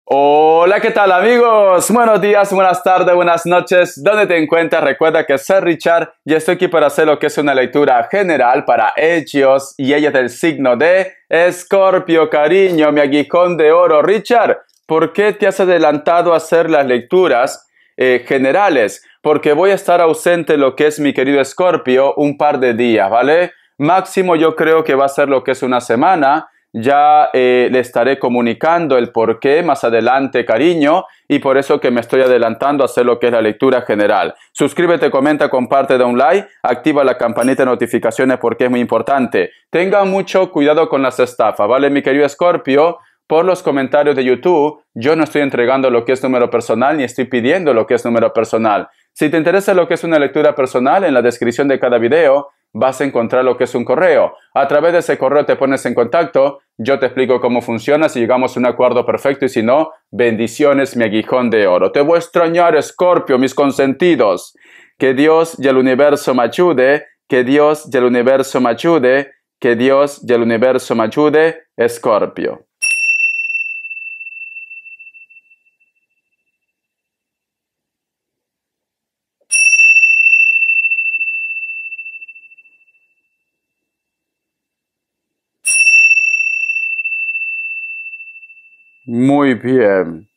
Hola, ¿qué tal amigos? Buenos días, buenas tardes, buenas noches. ¿Dónde te encuentras? Recuerda que soy Richard y estoy aquí para hacer lo que es una lectura general para ellos y ellas del signo de Escorpio, cariño, mi aguijón de oro. Richard, ¿por qué te has adelantado a hacer las lecturas generales? Porque voy a estar ausente lo que es mi querido Escorpio un par de días, ¿vale? Máximo yo creo que va a ser lo que es una semana. Ya le estaré comunicando el por qué más adelante, cariño, y por eso que me estoy adelantando a hacer lo que es la lectura general. Suscríbete, comenta, comparte, da un like, activa la campanita de notificaciones porque es muy importante. Tenga mucho cuidado con las estafas, ¿vale, mi querido Escorpio? Por los comentarios de YouTube, yo no estoy entregando lo que es número personal ni estoy pidiendo lo que es número personal. Si te interesa lo que es una lectura personal, en la descripción de cada video vas a encontrar lo que es un correo. A través de ese correo te pones en contacto, yo te explico cómo funciona, si llegamos a un acuerdo perfecto y si no, bendiciones, mi aguijón de oro. Te voy a extrañar, Escorpio, mis consentidos. Que Dios y el universo me ayude, que Dios y el universo me ayude, que Dios y el universo me ayude, Escorpio. Muy bien.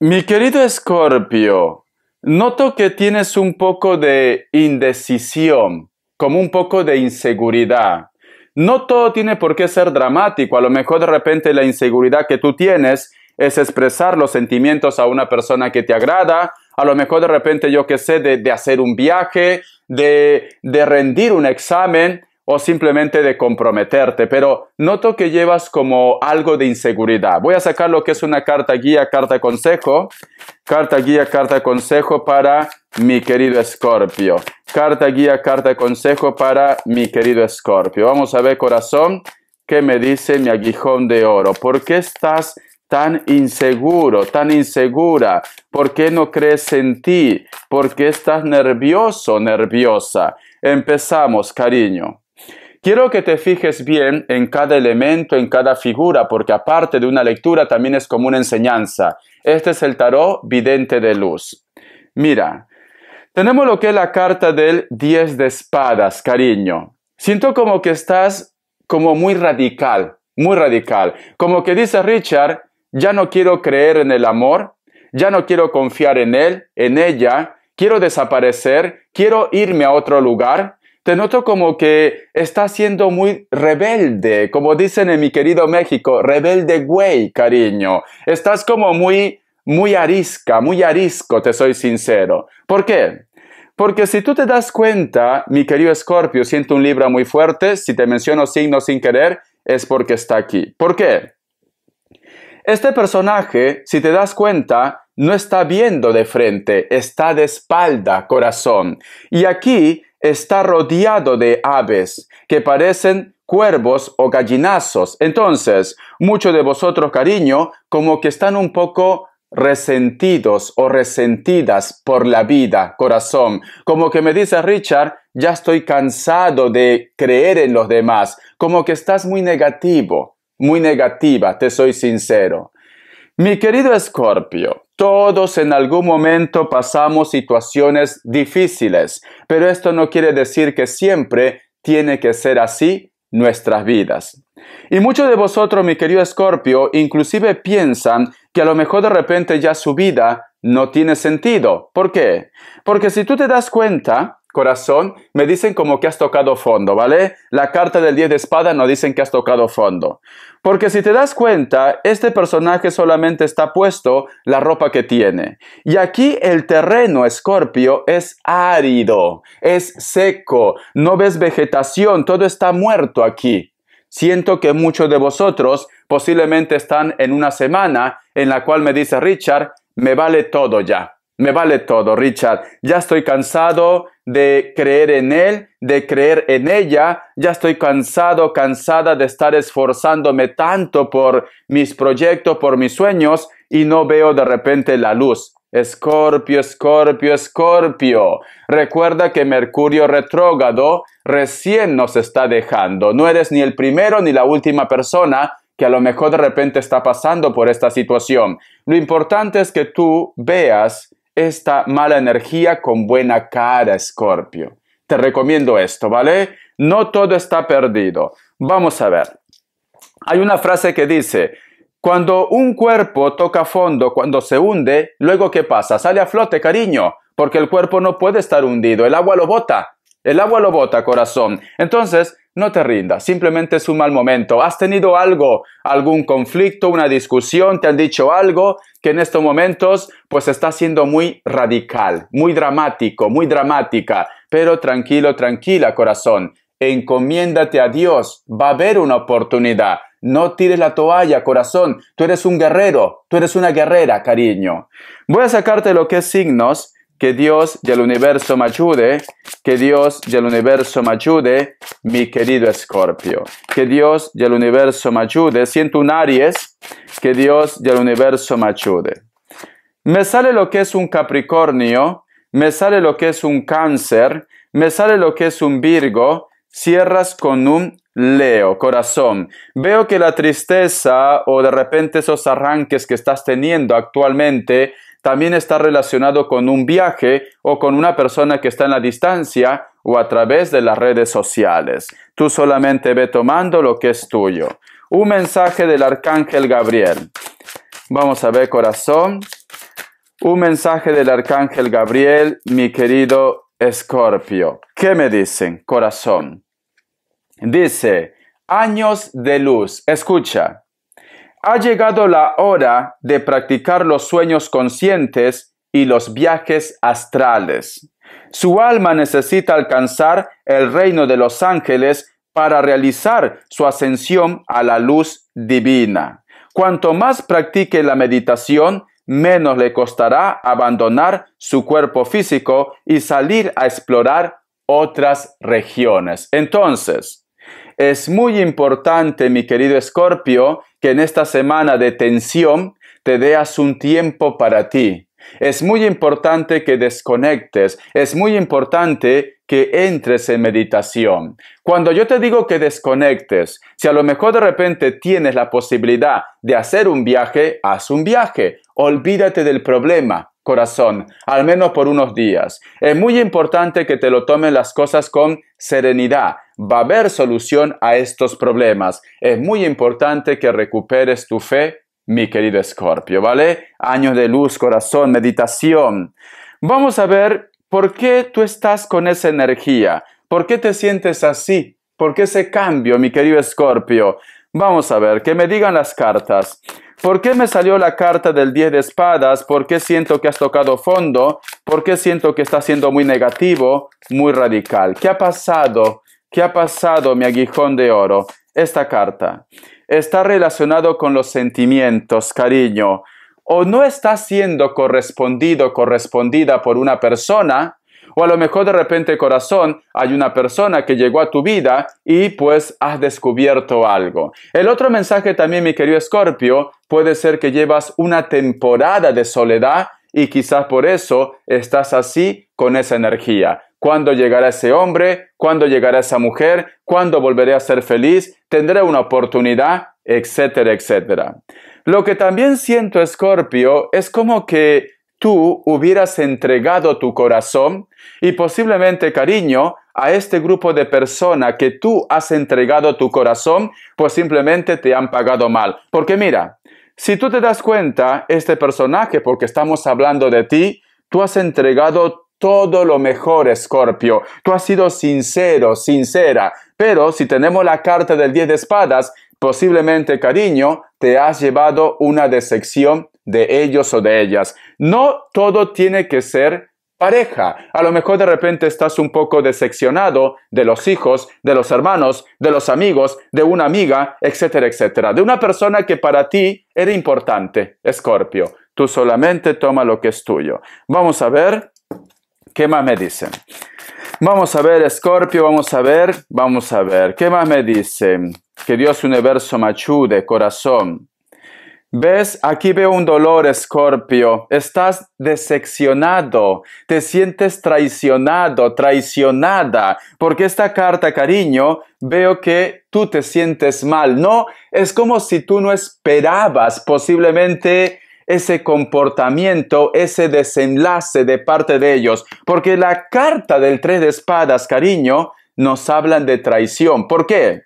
Mi querido Escorpio, noto que tienes un poco de indecisión, como un poco de inseguridad. No todo tiene por qué ser dramático, a lo mejor de repente la inseguridad que tú tienes es expresar los sentimientos a una persona que te agrada, a lo mejor de repente yo que sé, de hacer un viaje, de rendir un examen o simplemente de comprometerte, pero noto que llevas como algo de inseguridad. Voy a sacar lo que es una carta guía, carta consejo. Carta guía, carta consejo para mi querido Escorpio. Carta guía, carta consejo para mi querido Escorpio. Vamos a ver, corazón, qué me dice mi aguijón de oro. ¿Por qué estás tan inseguro, tan insegura? ¿Por qué no crees en ti? ¿Por qué estás nervioso, nerviosa? Empezamos, cariño. Quiero que te fijes bien en cada elemento, en cada figura, porque aparte de una lectura también es como una enseñanza. Este es el tarot vidente de luz. Mira, tenemos lo que es la carta del 10 de espadas, cariño. Siento como que estás como muy radical, muy radical. Como que dice Richard, ya no quiero creer en el amor, ya no quiero confiar en él, en ella, quiero desaparecer, quiero irme a otro lugar. Te noto como que estás siendo muy rebelde, como dicen en mi querido México, rebelde güey, cariño. Estás como muy arisca, muy arisco, te soy sincero. ¿Por qué? Porque si tú te das cuenta, mi querido Escorpio, siento un Libra muy fuerte, si te menciono signo sin querer, es porque está aquí. ¿Por qué? Este personaje, si te das cuenta, no está viendo de frente, está de espalda, corazón. Y aquí está rodeado de aves que parecen cuervos o gallinazos. Entonces, muchos de vosotros, cariño, como que están un poco resentidos o resentidas por la vida, corazón. Como que me dice Richard, ya estoy cansado de creer en los demás. Como que estás muy negativo, muy negativa, te soy sincero. Mi querido Escorpio, todos en algún momento pasamos situaciones difíciles, pero esto no quiere decir que siempre tiene que ser así nuestras vidas. Y muchos de vosotros, mi querido Escorpio, inclusive piensan que a lo mejor de repente ya su vida no tiene sentido. ¿Por qué? Porque si tú te das cuenta, corazón, me dicen como que has tocado fondo, ¿vale? La carta del 10 de espada nos dicen que has tocado fondo. Porque si te das cuenta, este personaje solamente está puesto la ropa que tiene. Y aquí el terreno, Escorpio, es árido, es seco, no ves vegetación, todo está muerto aquí. Siento que muchos de vosotros posiblemente están en una semana en la cual me dice Richard, me vale todo ya. Me vale todo, Richard. Ya estoy cansado de creer en él, de creer en ella. Ya estoy cansado, cansada de estar esforzándome tanto por mis proyectos, por mis sueños y no veo de repente la luz. Escorpio, Escorpio, Escorpio. Recuerda que Mercurio retrógrado recién nos está dejando. No eres ni el primero ni la última persona que a lo mejor de repente está pasando por esta situación. Lo importante es que tú veas esta mala energía con buena cara, Escorpio. Te recomiendo esto, ¿vale? No todo está perdido. Vamos a ver. Hay una frase que dice, cuando un cuerpo toca fondo, cuando se hunde, luego ¿qué pasa? Sale a flote, cariño, porque el cuerpo no puede estar hundido, el agua lo bota. El agua lo bota, corazón. Entonces, no te rindas, simplemente es un mal momento. ¿Has tenido algo, algún conflicto, una discusión? ¿Te han dicho algo que en estos momentos pues está siendo muy radical, muy dramático, muy dramática? Pero tranquilo, tranquila, corazón. Encomiéndate a Dios. Va a haber una oportunidad. No tires la toalla, corazón. Tú eres un guerrero. Tú eres una guerrera, cariño. Voy a sacarte lo que es signos. Que Dios y el universo me ayude, que Dios y el universo me ayude, mi querido Escorpio. Que Dios y el universo me ayude. Siento un Aries, que Dios y el universo me ayude. Me sale lo que es un Capricornio, me sale lo que es un Cáncer, me sale lo que es un Virgo, cierras con un Leo, corazón. Veo que la tristeza o de repente esos arranques que estás teniendo actualmente también está relacionado con un viaje o con una persona que está en la distancia o a través de las redes sociales. Tú solamente ve tomando lo que es tuyo. Un mensaje del Arcángel Gabriel. Vamos a ver, corazón. Un mensaje del Arcángel Gabriel, mi querido Escorpio. ¿Qué me dicen, corazón? Dice, años de luz. Escucha. Ha llegado la hora de practicar los sueños conscientes y los viajes astrales. Su alma necesita alcanzar el reino de los ángeles para realizar su ascensión a la luz divina. Cuanto más practique la meditación, menos le costará abandonar su cuerpo físico y salir a explorar otras regiones. Entonces, es muy importante, mi querido Escorpio, que en esta semana de tensión te deas un tiempo para ti. Es muy importante que desconectes. Es muy importante que entres en meditación. Cuando yo te digo que desconectes, si a lo mejor de repente tienes la posibilidad de hacer un viaje, haz un viaje. Olvídate del problema, corazón, al menos por unos días. Es muy importante que te lo tomen las cosas con serenidad. Va a haber solución a estos problemas. Es muy importante que recuperes tu fe, mi querido Escorpio, ¿vale? Años de luz, corazón, meditación. Vamos a ver por qué tú estás con esa energía. ¿Por qué te sientes así? ¿Por qué ese cambio, mi querido Escorpio? Vamos a ver, que me digan las cartas. ¿Por qué me salió la carta del 10 de espadas? ¿Por qué siento que has tocado fondo? ¿Por qué siento que está siendo muy negativo, muy radical? ¿Qué ha pasado? ¿Qué ha pasado, mi aguijón de oro? Esta carta está relacionado con los sentimientos, cariño. O no está siendo correspondido, correspondida por una persona, o a lo mejor de repente, corazón, hay una persona que llegó a tu vida y pues has descubierto algo. El otro mensaje también, mi querido Escorpio, puede ser que llevas una temporada de soledad y quizás por eso estás así con esa energía. ¿Cuándo llegará ese hombre? ¿Cuándo llegará esa mujer? ¿Cuándo volveré a ser feliz? ¿Tendré una oportunidad? Etcétera, etcétera. Lo que también siento, Escorpio, es como que tú hubieras entregado tu corazón y posiblemente, cariño, a este grupo de personas que tú has entregado tu corazón, pues simplemente te han pagado mal. Porque mira, si tú te das cuenta, este personaje, porque estamos hablando de ti, tú has entregado todo lo mejor, Escorpio. Tú has sido sincero, sincera. Pero si tenemos la carta del 10 de espadas, posiblemente, cariño, te has llevado una decepción de ellos o de ellas. No todo tiene que ser pareja. A lo mejor de repente estás un poco decepcionado de los hijos, de los hermanos, de los amigos, de una amiga, etcétera, etcétera. De una persona que para ti era importante, Escorpio. Tú solamente toma lo que es tuyo. Vamos a ver. ¿Qué más me dicen? Vamos a ver, Escorpio, vamos a ver. ¿Qué más me dicen? Que Dios universo me ayude, corazón. ¿Ves? Aquí veo un dolor, Escorpio. Estás decepcionado, te sientes traicionado, traicionada, porque esta carta, cariño, veo que tú te sientes mal, ¿no? Es como si tú no esperabas posiblemente ese comportamiento, ese desenlace de parte de ellos, porque la carta del 3 de espadas, cariño, nos hablan de traición. ¿Por qué?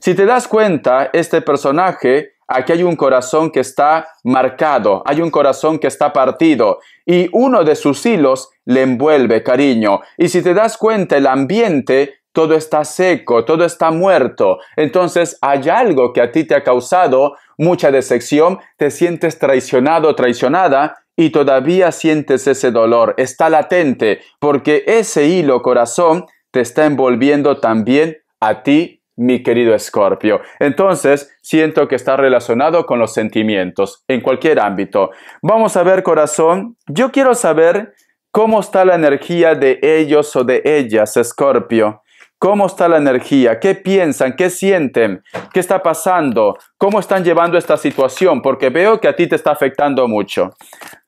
Si te das cuenta, este personaje, aquí hay un corazón que está marcado, hay un corazón que está partido y uno de sus hilos le envuelve, cariño. Y si te das cuenta, el ambiente, todo está seco, todo está muerto. Entonces hay algo que a ti te ha causado mucha decepción, te sientes traicionado, traicionada y todavía sientes ese dolor. Está latente porque ese hilo, corazón, te está envolviendo también a ti, mi querido Escorpio. Entonces, siento que está relacionado con los sentimientos, en cualquier ámbito. Vamos a ver, corazón, yo quiero saber cómo está la energía de ellos o de ellas, Escorpio. ¿Cómo está la energía? ¿Qué piensan? ¿Qué sienten? ¿Qué está pasando? ¿Cómo están llevando esta situación? Porque veo que a ti te está afectando mucho.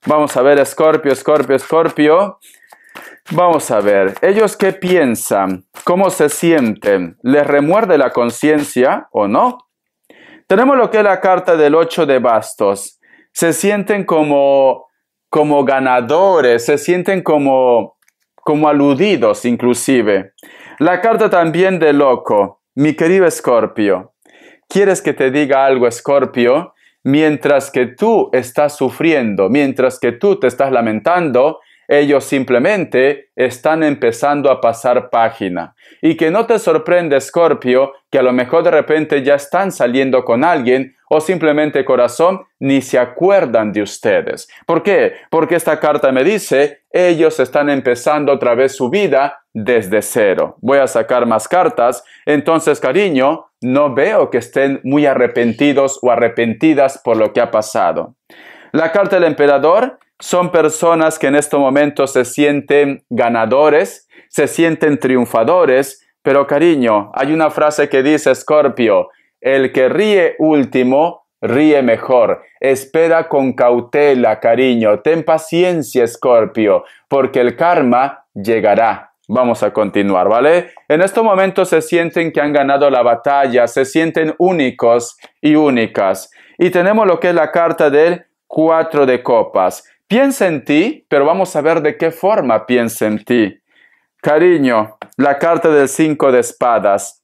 Vamos a ver, Escorpio, Escorpio, Escorpio. Vamos a ver, ¿ellos qué piensan? ¿Cómo se sienten? ¿Les remuerde la conciencia o no? Tenemos lo que es la carta del 8 de bastos. Se sienten como ganadores, se sienten como aludidos inclusive. La carta también del loco. Mi querido Escorpio, ¿quieres que te diga algo, Escorpio? Mientras que tú estás sufriendo, mientras que tú te estás lamentando, ellos simplemente están empezando a pasar página. Y que no te sorprende, Escorpio, que a lo mejor de repente ya están saliendo con alguien o simplemente, corazón, ni se acuerdan de ustedes. ¿Por qué? Porque esta carta me dice, ellos están empezando otra vez su vida desde cero. Voy a sacar más cartas. Entonces, cariño, no veo que estén muy arrepentidos o arrepentidas por lo que ha pasado. La carta del emperador son personas que en este momento se sienten ganadores, se sienten triunfadores, pero cariño, hay una frase que dice, Escorpio, el que ríe último, ríe mejor. Espera con cautela, cariño, ten paciencia, Escorpio, porque el karma llegará. Vamos a continuar, ¿vale? En estos momentos se sienten que han ganado la batalla, se sienten únicos y únicas. Y tenemos lo que es la carta del 4 de copas. Piensa en ti, pero vamos a ver de qué forma piensa en ti. Cariño, la carta del 5 de espadas.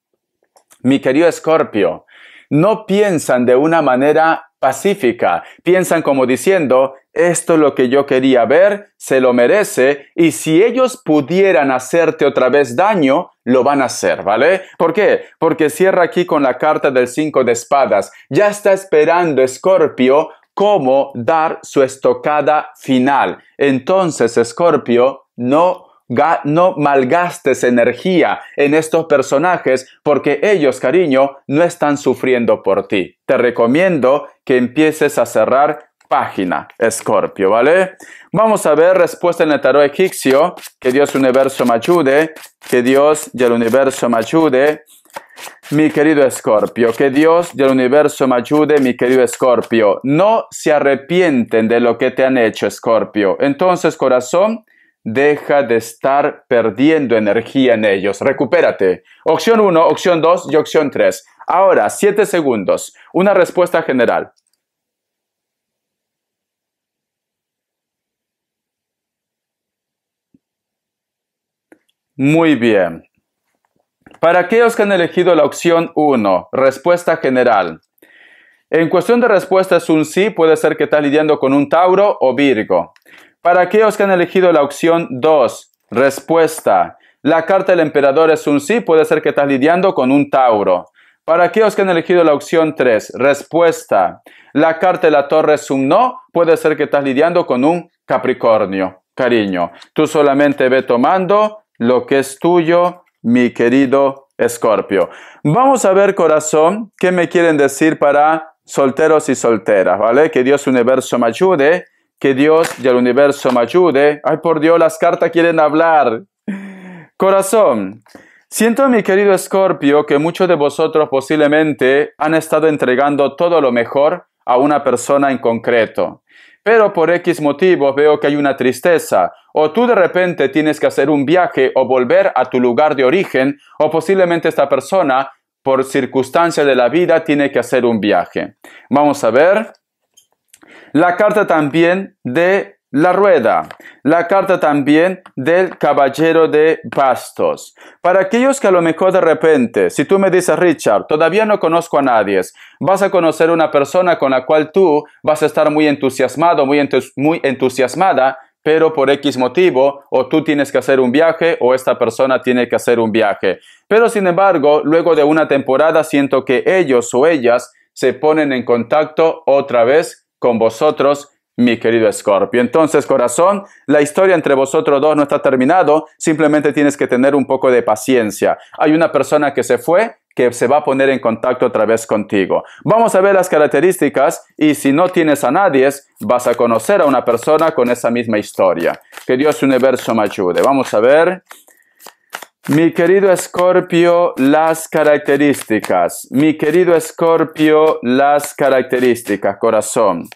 Mi querido Escorpio, no piensan de una manera pacífica. Piensan como diciendo, esto es lo que yo quería ver, se lo merece, y si ellos pudieran hacerte otra vez daño, lo van a hacer, ¿vale? ¿Por qué? Porque cierra aquí con la carta del 5 de espadas. Ya está esperando Escorpio cómo dar su estocada final. Entonces, Escorpio, no malgastes energía en estos personajes porque ellos, cariño, no están sufriendo por ti. Te recomiendo que empieces a cerrar página, Escorpio, ¿vale? Vamos a ver respuesta en el tarot egipcio. Que Dios universo me ayude. Que Dios y el universo me ayude. Mi querido Escorpio, que Dios del universo me ayude, mi querido Escorpio. No se arrepienten de lo que te han hecho, Escorpio. Entonces, corazón, deja de estar perdiendo energía en ellos. Recupérate. Opción 1, opción 2 y opción 3. Ahora, 7 segundos. Una respuesta general. Muy bien. Para aquellos que han elegido la opción 1, respuesta general. En cuestión de respuesta es un sí, puede ser que estás lidiando con un Tauro o Virgo. Para aquellos que han elegido la opción 2, respuesta. La carta del emperador es un sí, puede ser que estás lidiando con un Tauro. Para aquellos que han elegido la opción 3, respuesta. La carta de la torre es un no, puede ser que estás lidiando con un Capricornio. Cariño, tú solamente ve tomando lo que es tuyo, mi querido Escorpio. Vamos a ver, corazón, qué me quieren decir para solteros y solteras, ¿vale? Que Dios universo me ayude, que Dios y el universo me ayude. Ay, por Dios, las cartas quieren hablar. Corazón, siento, mi querido Escorpio, que muchos de vosotros posiblemente han estado entregando todo lo mejor a una persona en concreto. Pero por X motivo veo que hay una tristeza, o tú de repente tienes que hacer un viaje o volver a tu lugar de origen, o posiblemente esta persona, por circunstancias de la vida, tiene que hacer un viaje. Vamos a ver la carta también de la rueda, la carta también del caballero de bastos. Para aquellos que a lo mejor de repente, si tú me dices, Richard, todavía no conozco a nadie, vas a conocer una persona con la cual tú vas a estar muy entusiasmado, muy entusiasmada, pero por X motivo, o tú tienes que hacer un viaje, o esta persona tiene que hacer un viaje. Pero sin embargo, luego de una temporada siento que ellos o ellas se ponen en contacto otra vez con vosotros, mi querido Escorpio. Entonces, corazón, la historia entre vosotros dos no está terminado, simplemente tienes que tener un poco de paciencia. Hay una persona que se fue, que se va a poner en contacto otra vez contigo. Vamos a ver las características y si no tienes a nadie, vas a conocer a una persona con esa misma historia. Que Dios universo me ayude. Vamos a ver. Mi querido Escorpio, las características. Mi querido Escorpio, las características, corazón.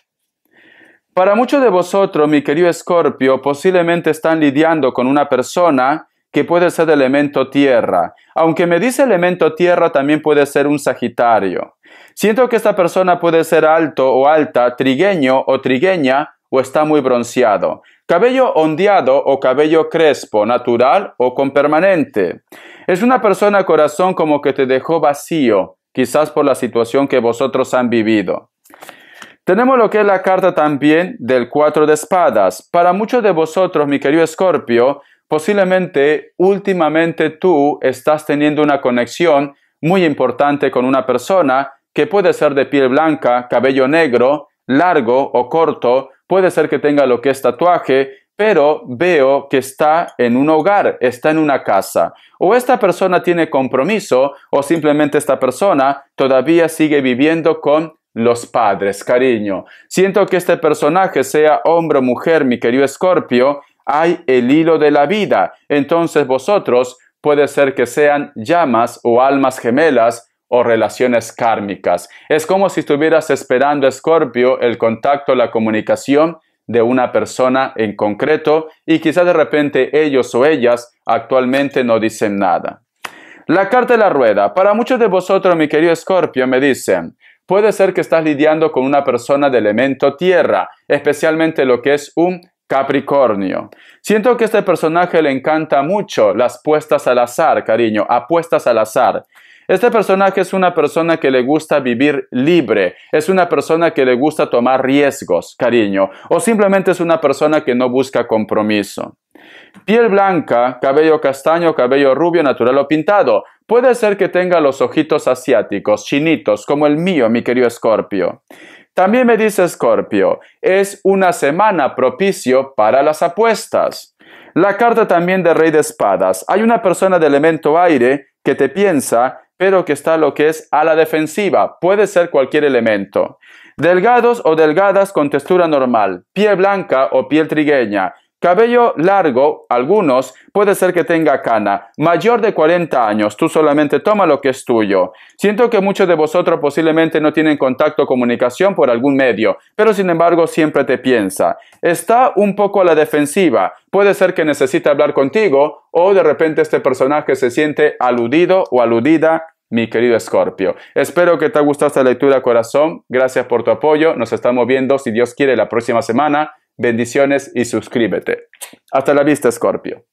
Para muchos de vosotros, mi querido Escorpio, posiblemente están lidiando con una persona que puede ser de elemento tierra. Aunque me dice elemento tierra, también puede ser un Sagitario. Siento que esta persona puede ser alto o alta, trigueño o trigueña, o está muy bronceado. Cabello ondeado o cabello crespo, natural o con permanente. Es una persona, corazón, como que te dejó vacío, quizás por la situación que vosotros han vivido. Tenemos lo que es la carta también del 4 de espadas. Para muchos de vosotros, mi querido Escorpio, posiblemente últimamente tú estás teniendo una conexión muy importante con una persona que puede ser de piel blanca, cabello negro, largo o corto, puede ser que tenga lo que es tatuaje, pero veo que está en un hogar, está en una casa. O esta persona tiene compromiso, o simplemente esta persona todavía sigue viviendo con los padres, cariño. Siento que este personaje, sea hombre o mujer, mi querido Escorpio, hay el hilo de la vida. Entonces vosotros puede ser que sean llamas o almas gemelas o relaciones kármicas. Es como si estuvieras esperando, Escorpio, el contacto, la comunicación de una persona en concreto y quizás de repente ellos o ellas actualmente no dicen nada. La carta de la rueda. Para muchos de vosotros, mi querido Escorpio, me dicen, puede ser que estás lidiando con una persona de elemento tierra, especialmente lo que es un Capricornio. Siento que a este personaje le encanta mucho las puestas al azar, cariño, apuestas al azar. Este personaje es una persona que le gusta vivir libre, es una persona que le gusta tomar riesgos, cariño, o simplemente es una persona que no busca compromiso. Piel blanca, cabello castaño, cabello rubio, natural o pintado. Puede ser que tenga los ojitos asiáticos, chinitos, como el mío, mi querido Escorpio. También me dice Escorpio, es una semana propicio para las apuestas. La carta también de Rey de Espadas. Hay una persona de elemento aire que te piensa, pero que está lo que es a la defensiva. Puede ser cualquier elemento. Delgados o delgadas con textura normal, piel blanca o piel trigueña. Cabello largo, algunos, puede ser que tenga cana. Mayor de 40 años, tú solamente toma lo que es tuyo. Siento que muchos de vosotros posiblemente no tienen contacto o comunicación por algún medio, pero sin embargo siempre te piensa. Está un poco a la defensiva. Puede ser que necesite hablar contigo o de repente este personaje se siente aludido o aludida, mi querido Escorpio. Espero que te haya gustado esta lectura, corazón. Gracias por tu apoyo. Nos estamos viendo, si Dios quiere, la próxima semana. Bendiciones y suscríbete. Hasta la vista, Escorpio.